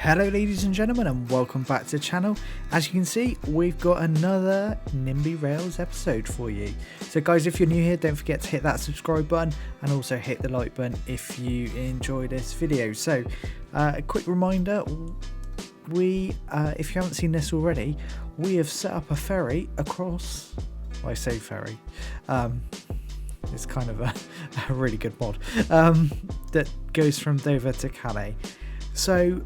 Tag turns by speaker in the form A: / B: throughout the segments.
A: Hello ladies and gentlemen, and welcome back to the channel. As you can see, we've got another NIMBY Rails episode for you. So guys, if you're new here, don't forget to hit that subscribe button and also hit the like button if you enjoy this video. So a quick reminder, if you haven't seen this already, we have set up a ferry across, well, I say ferry, it's kind of a really good mod, that goes from Dover to Calais. So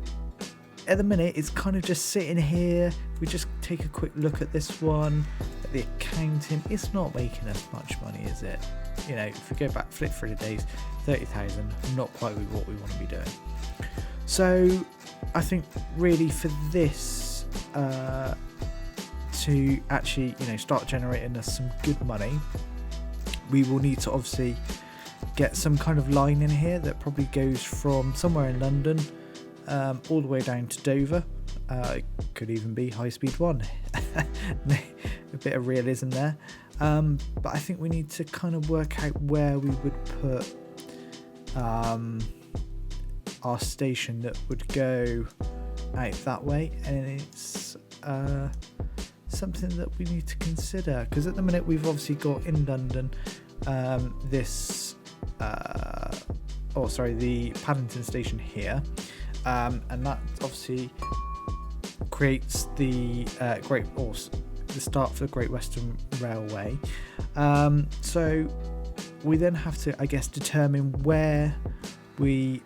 A: at the minute it's kind of just sitting here. If we just take a quick look at this one, at the accounting, it's not making us much money, is it? You know, if we go back, flip through the days, 30,000, not quite what we want to be doing. So I think really for this to actually, you know, start generating us some good money, we will need to obviously get some kind of line in here that probably goes from somewhere in London all the way down to Dover. It could even be high speed one. A bit of realism there, but I think we need to kind of work out where we would put our station that would go out that way, and it's something that we need to consider, because at the minute we've obviously got in London the Paddington station here, and that obviously creates the the start for the Great Western Railway. So we then have to, I guess, determine where we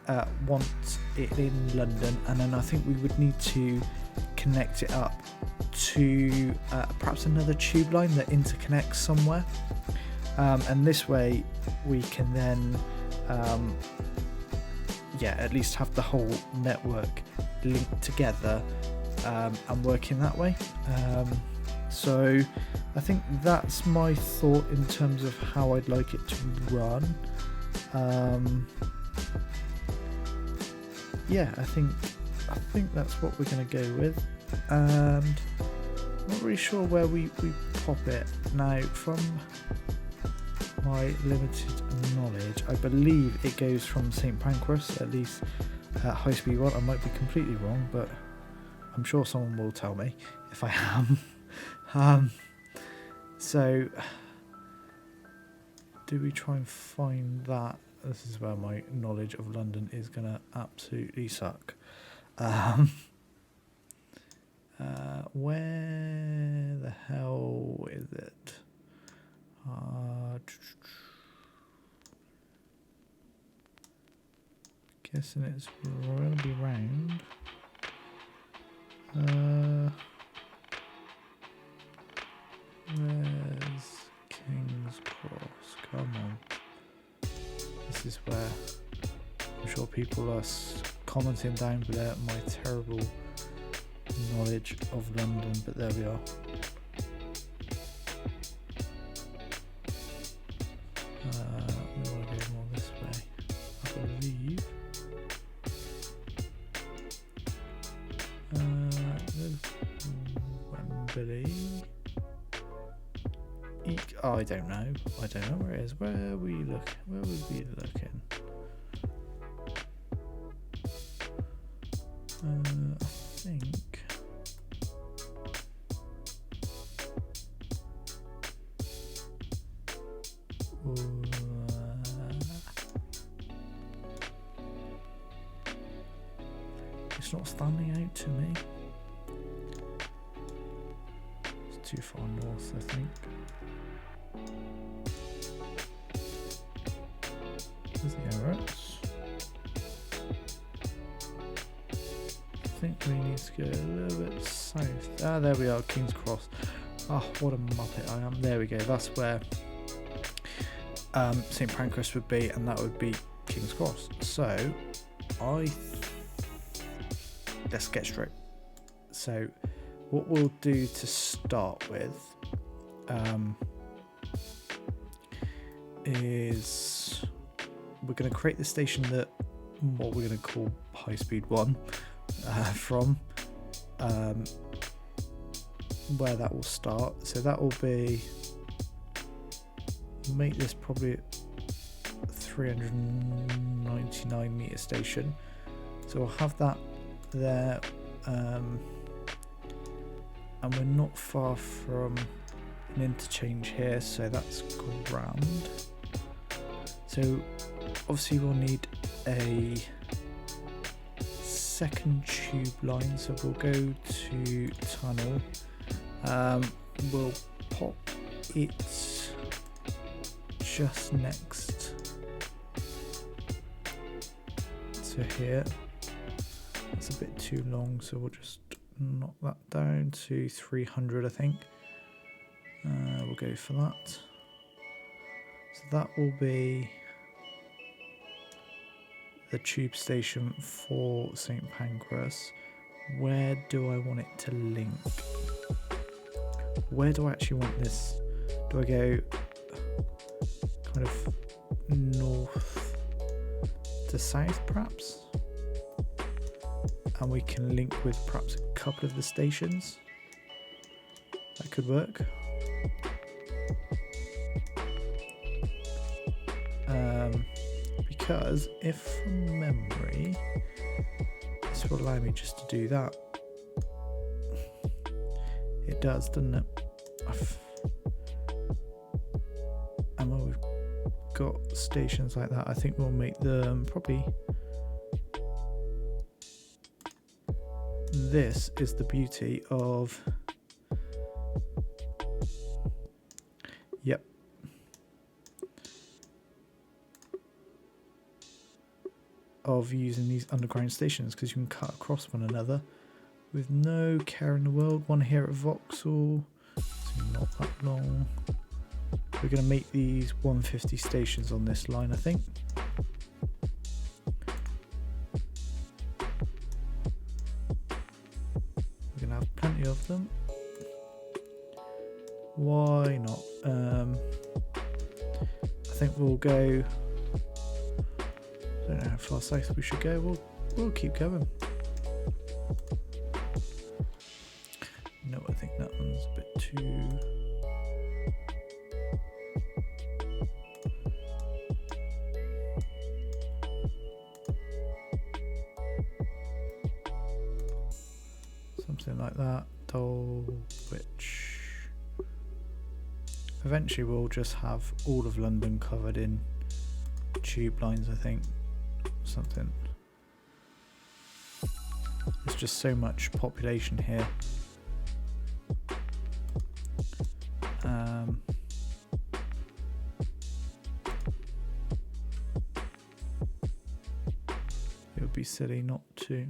A: want it in London, and then I think we would need to connect it up to perhaps another tube line that interconnects somewhere, and this way we can then at least have the whole network linked together and working that way. So I think that's my thought in terms of how I'd like it to run. I think that's what we're going to go with, and I'm not really sure where we pop it now. From my limited knowledge, I believe it goes from St Pancras, at least at high speed one. I might be completely wrong, but I'm sure someone will tell me if I am. So do we try and find that? This is where my knowledge of London is gonna absolutely suck. Where the hell is it? Guessing it's gonna be round. Where's King's Cross? Come on. This is where I'm sure people are commenting down below at my terrible knowledge of London, but there we are. We want to go more this way, I believe. Wembley. I don't know where it is. Where would we be looking? I think it's not standing out to me. It's too far north, I think. There's the Emirates. I think we need to go a little bit south. Ah, there we are, King's Cross. Oh, what a muppet I am. There we go. That's where St Pancras would be, and that would be King's Cross. So let's get straight. So what we'll do to start with is we're going to create the station that what we're going to call high speed 1 from where that will start. So that will be, make this probably 399 meter station. So we'll have that there, and we're not far from an interchange here, so that's grand. So obviously we'll need a second tube line, so we'll go to tunnel. We'll pop it just next to here. It's a bit too long, so we'll just knock that down to 300, I think. We'll go for that. So that will be the tube station for St Pancras. Where do I want it to link? Where do I actually want this? Do I go kind of north to south perhaps? And we can link with perhaps a couple of the stations. That could work. Because if from memory, this will allow me just to do that. It does, doesn't it? And when we've got stations like that, I think we'll make them probably. This is the beauty of. Yep. Of using these underground stations, because you can cut across one another with no care in the world. One here at Vauxhall, so not that long. We're going to make these 150 stations on this line, I think. We're going to have plenty of them. Why not? I think we'll go. I don't know how far south we should go. We'll keep going. No, I think that one's a bit too. Something like that. Dulwich. Eventually, we'll just have all of London covered in tube lines, I think. Something. There's just so much population here. It would be silly not to.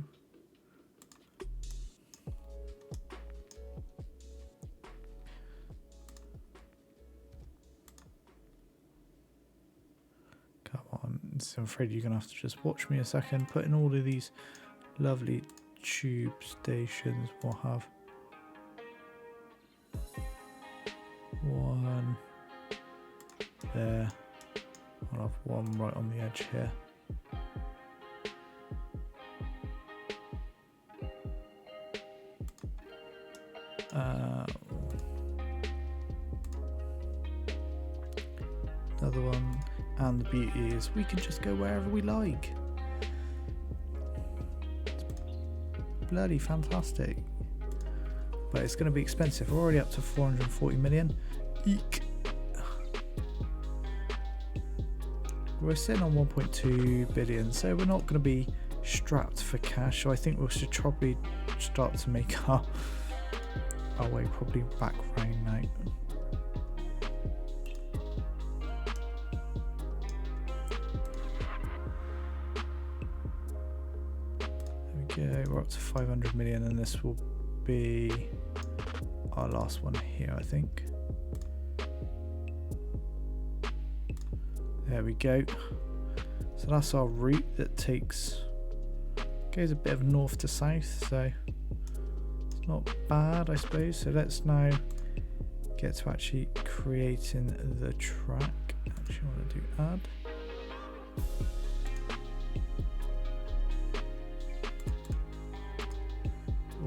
A: So I'm afraid you're going to have to just watch me a second. Put in all of these lovely tube stations. We'll have one there. I'll have one right on the edge here. Another one. And the beauty is we can just go wherever we like. It's bloody fantastic. But it's going to be expensive. We're already up to 440 million. Eek. We're sitting on 1.2 billion, so we're not going to be strapped for cash. So I think we should probably start to make our way probably back round now. We're up to 500 million, and this will be our last one here, I think. There we go. So that's our route that goes a bit of north to south, so it's not bad, I suppose. So let's now get to actually creating the track. Actually, I want to do add.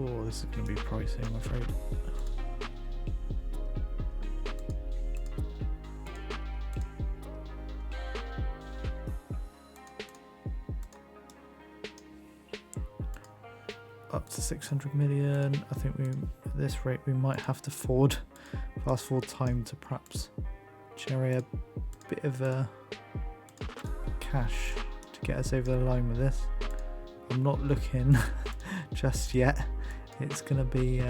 A: Oh, this is going to be pricey, I'm afraid. 600 million. I think at this rate we might have to fast forward time to perhaps generate a bit of cash to get us over the line with this. I'm not looking just yet. It's going to be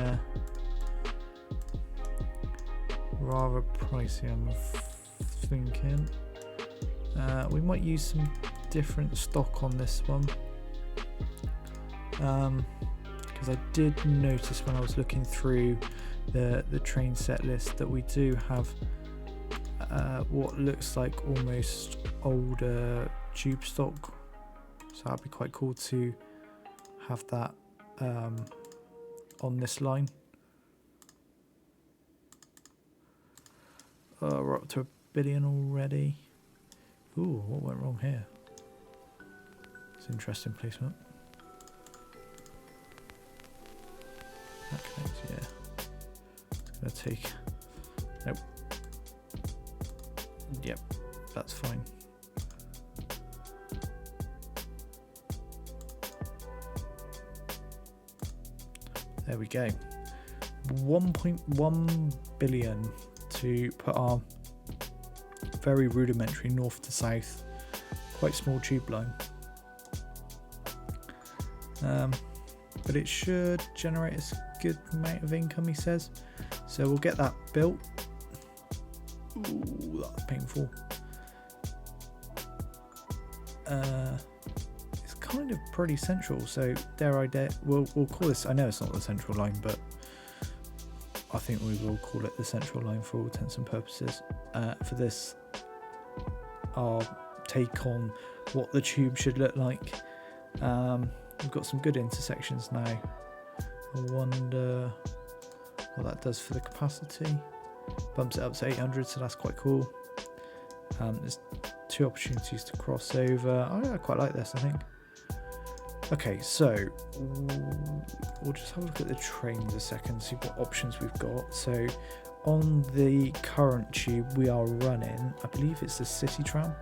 A: rather pricey, I'm thinking. We might use some different stock on this one, because I did notice when I was looking through the train set list that we do have what looks like almost older tube stock, so that'd be quite cool to have that on this line. We're up to 1 billion already. Ooh, what went wrong here? It's an interesting placement. That connects, yeah. It's gonna take. Nope. Yep, that's fine. There we go. 1.1 billion to put our very rudimentary north to south, quite small tube line. But it should generate a good amount of income, he says. So we'll get that built. Ooh, that's painful. It's kind of pretty central, so we'll call this, I know it's not the central line, but I think we will call it the central line for all intents and purposes. For this, our take on what the tube should look like. We've got some good intersections now. I wonder what that does for the capacity. Bumps it up to 800, so that's quite cool. There's 2 opportunities to cross over. I quite like this, I think. Okay, so we'll just have a look at the trains a second, see what options we've got. So on the current tube we are running, I believe it's the City Tram.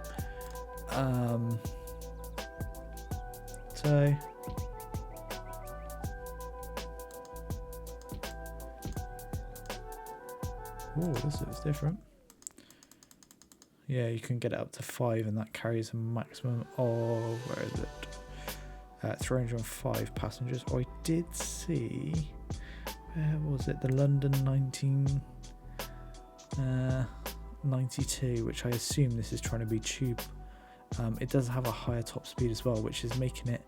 A: Oh, this looks different. Yeah, you can get it up to 5, and that carries a maximum of, where is it? 305 passengers. Oh, I did see, where was it? The London 1992, which I assume this is trying to be tube. It does have a higher top speed as well, which is making it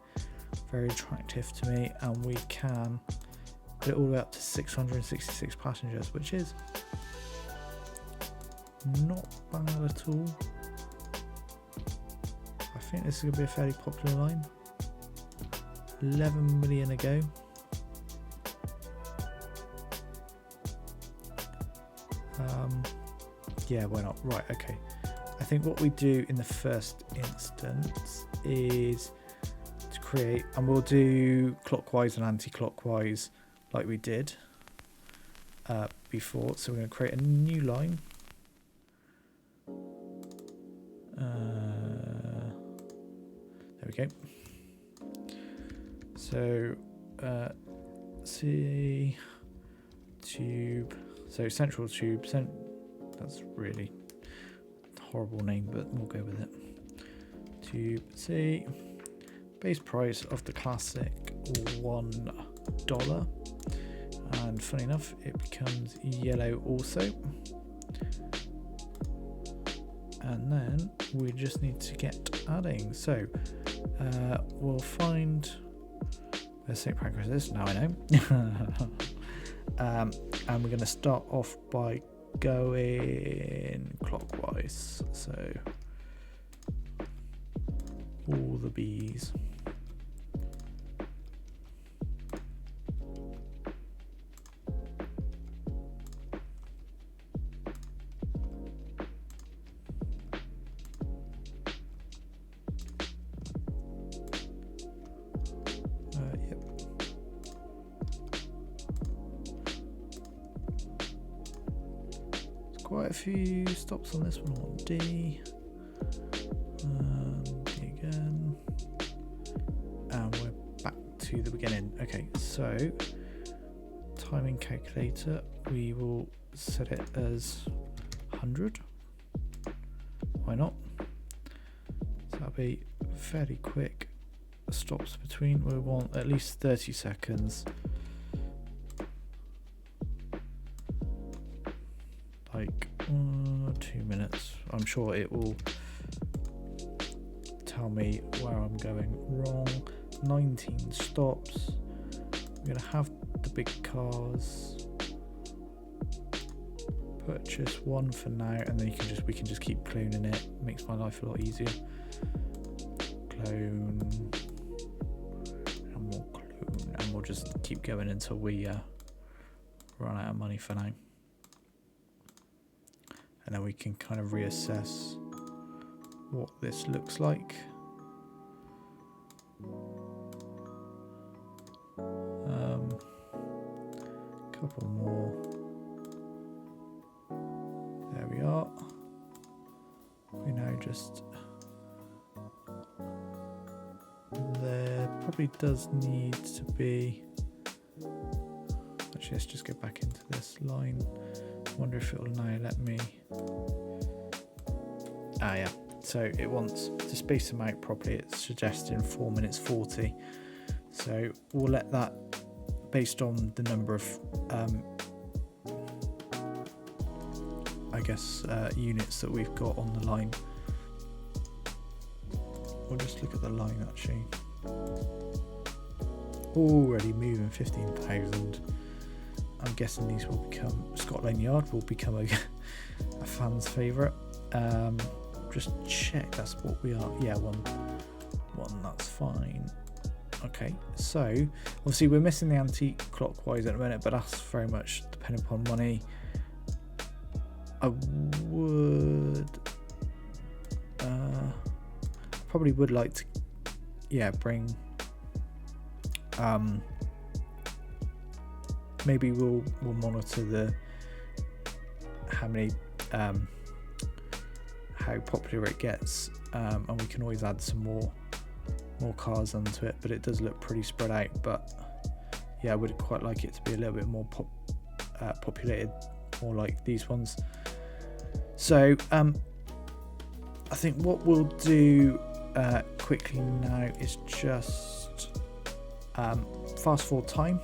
A: very attractive to me, and we can put it all the way up to 666 passengers, which is not bad at all. I think this is going to be a fairly popular line. 11 million ago. Yeah, why not? Right, okay. I think what we do in the first instance is to create, and we'll do clockwise and anti-clockwise like we did before. So we're going to create a new line. There we go. So C tube, so central tube, that's really horrible name, but we'll go with it. Tube C, base price of the classic $1, and funny enough it becomes yellow also. And then we just need to get adding. So we'll find where St. Pancras is. Now I know. And we're going to start off by going clockwise. So all the B's. Quite a few stops on this one. On D, D again, and we're back to the beginning. Okay, so timing calculator, we will set it as 100. Why not? So that'll be fairly quick. Stops between, we want at least 30 seconds. Like 2 minutes. I'm sure it will tell me where I'm going wrong. 19 stops. We're gonna have the big cars. Purchase one for now, and then we can just keep cloning it. Makes my life a lot easier. Clone, and we'll clone, and we'll just keep going until we run out of money for now. And then we can kind of reassess what this looks like. Couple more. There we are. We now just, there probably does need to be, actually let's just go back into this line. Wonder if it'll now let me, yeah, so it wants to space them out properly. It's suggesting 4 minutes 40, so we'll let that, based on the number of I guess units that we've got on the line. We'll just look at the line actually. Already moving 15,000. I'm guessing these will become, Scotland Yard will become a fan's favourite. Just check that's what we are. Yeah, one, that's fine. Okay, so obviously we're missing the anti-clockwise at the minute, but that's very much dependent upon money. I would probably would like to, yeah, bring maybe we'll monitor the how popular it gets, and we can always add some more cars onto it, but it does look pretty spread out. But yeah, I would quite like it to be a little bit more populated, more like these ones. So I think what we'll do quickly now is just fast forward time,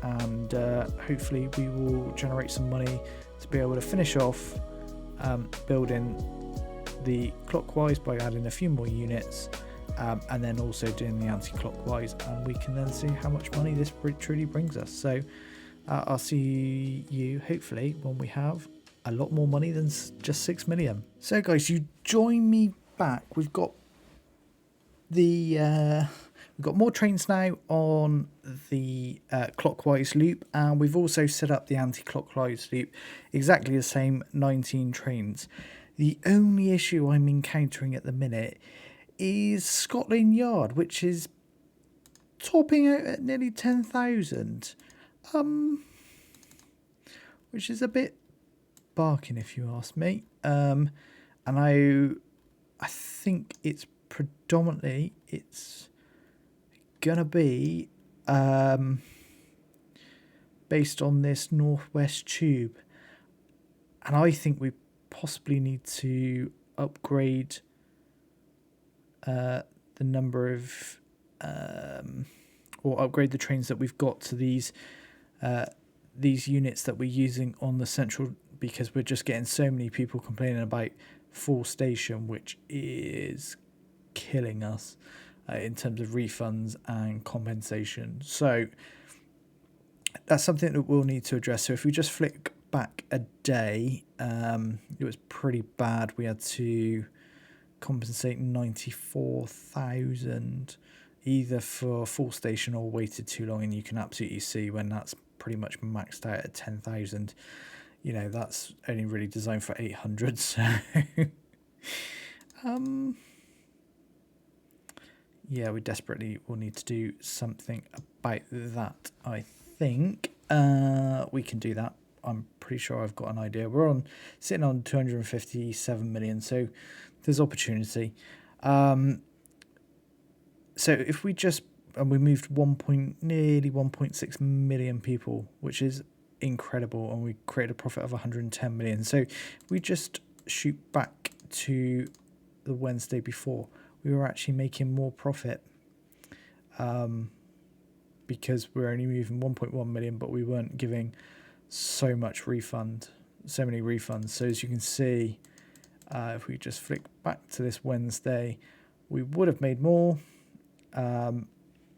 A: and hopefully we will generate some money to be able to finish off building the clockwise by adding a few more units, and then also doing the anti-clockwise, and we can then see how much money this truly brings us. So I'll see you hopefully when we have a lot more money than just 6 million. So guys, you join me back. We've got more trains now on the clockwise loop, and we've also set up the anti-clockwise loop, exactly the same 19 trains. The only issue I'm encountering at the minute is Scotland Yard, which is topping out at nearly 10,000, which is a bit barking if you ask me. And I think it's predominantly gonna be based on this northwest tube, and I think we possibly need to upgrade the number of or upgrade the trains that we've got to these units that we're using on the central, because we're just getting so many people complaining about full station, which is killing us in terms of refunds and compensation. So that's something that we'll need to address. So if we just flick back a day, it was pretty bad. We had to compensate 94,000 either for full station or waited too long, and you can absolutely see when that's pretty much maxed out at 10,000. You know, that's only really designed for 800. So yeah, we desperately will need to do something about that. I think we can do that. I'm pretty sure I've got an idea. We're sitting on 257 million, so there's opportunity. So if we just and we moved nearly 1.6 million people, which is incredible, and we created a profit of 110 million. So we just shoot back to the Wednesday before, we were actually making more profit, because we're only moving 1.1 million, but we weren't giving so many refunds. So as you can see, if we just flick back to this Wednesday, we would have made more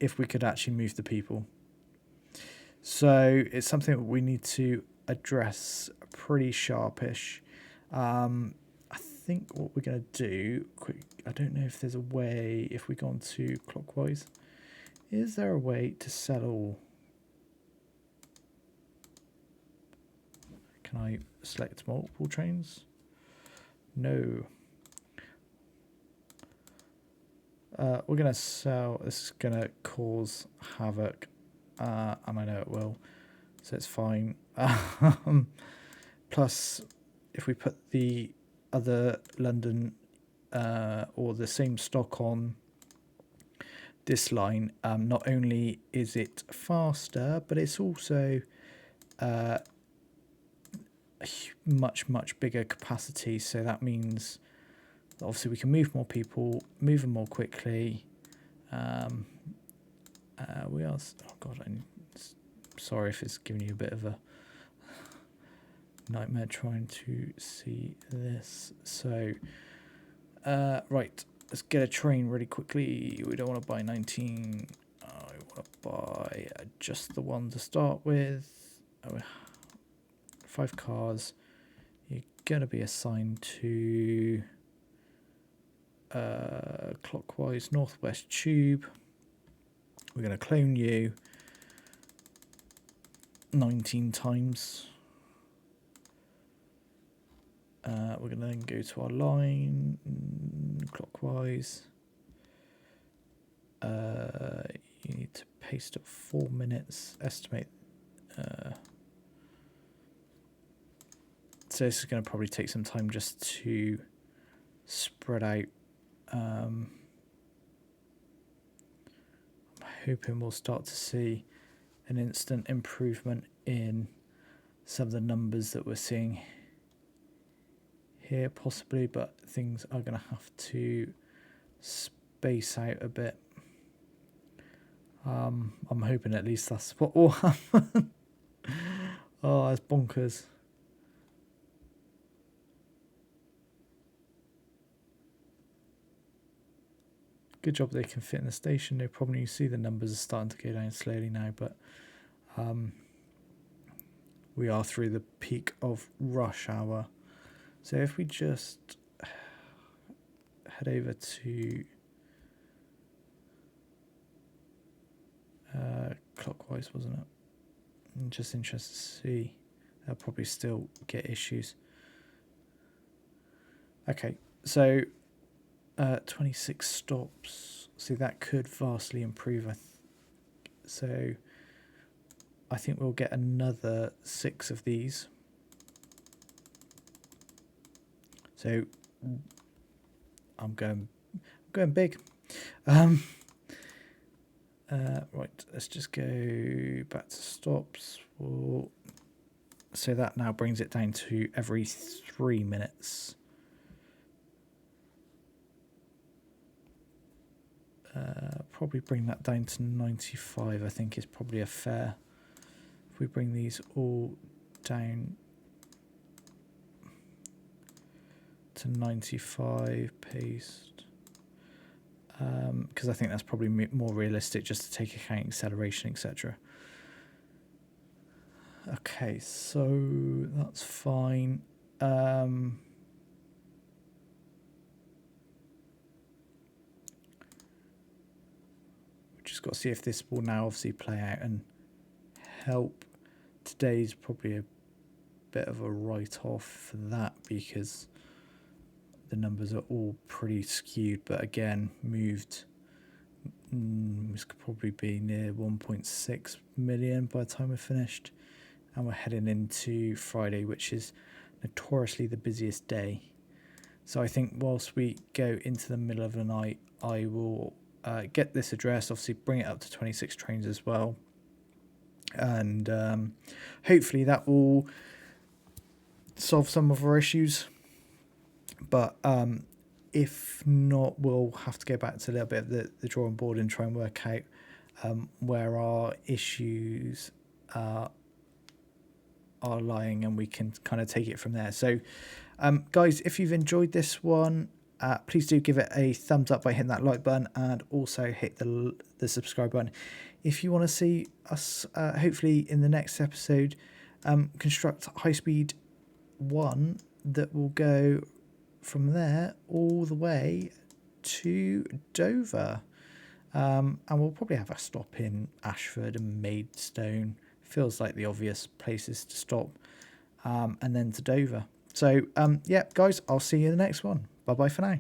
A: if we could actually move the people. So it's something that we need to address pretty sharpish. I think what we're going to do, I don't know if there's a way, if we go on to clockwise, is there a way to sell all? Can I select multiple trains? No. We're going to sell, this is going to cause havoc, and I know it will, so it's fine. Plus, if we put the other London or the same stock on this line, not only is it faster, but it's also a much bigger capacity. So that means that obviously we can move more people, move them more quickly. We are, oh god, I'm sorry if it's giving you a bit of a nightmare trying to see this. So right, let's get a train really quickly. We don't want to buy 19. I want to buy just the one to start with. 5 cars. You're going to be assigned to clockwise northwest tube. We're going to clone you 19 times. We're going to then go to our line clockwise. You need to paste up 4 minutes, estimate. So this is going to probably take some time just to spread out. I'm hoping we'll start to see an instant improvement in some of the numbers that we're seeing here, possibly, but things are going to have to space out a bit. I'm hoping at least that's what will happen. Oh, that's bonkers. Good job they can fit in the station, no problem. You see the numbers are starting to go down slowly now, but we are through the peak of rush hour. So if we just head over to clockwise, wasn't it? I'm just interested to see. They'll probably still get issues. Okay, so 26 stops. See, that could vastly improve. So I think we'll get another 6 of these. So I'm going big. Right, let's just go back to stops. So that now brings it down to every 3 minutes. Probably bring that down to 95, I think is probably a fair. If we bring these all down to 95, paste. Because I think that's probably more realistic, just to take account acceleration, etc. Okay, so that's fine. We just got to see if this will now obviously play out and help. Today's probably a bit of a write-off for that because the numbers are all pretty skewed, but again, moved. This could probably be near 1.6 million by the time we're finished. And we're heading into Friday, which is notoriously the busiest day. So I think whilst we go into the middle of the night, I will get this address, obviously bring it up to 26 trains as well, and hopefully that will solve some of our issues. But if not, we'll have to go back to a little bit of the drawing board and try and work out where our issues are lying, and we can kind of take it from there. So guys, if you've enjoyed this one, please do give it a thumbs up by hitting that like button, and also hit the subscribe button. If you want to see us hopefully in the next episode construct high speed 1 that will go from there all the way to Dover, and we'll probably have a stop in Ashford and Maidstone. Feels like the obvious places to stop, and then to Dover. So yeah guys, I'll see you in the next one. Bye bye for now.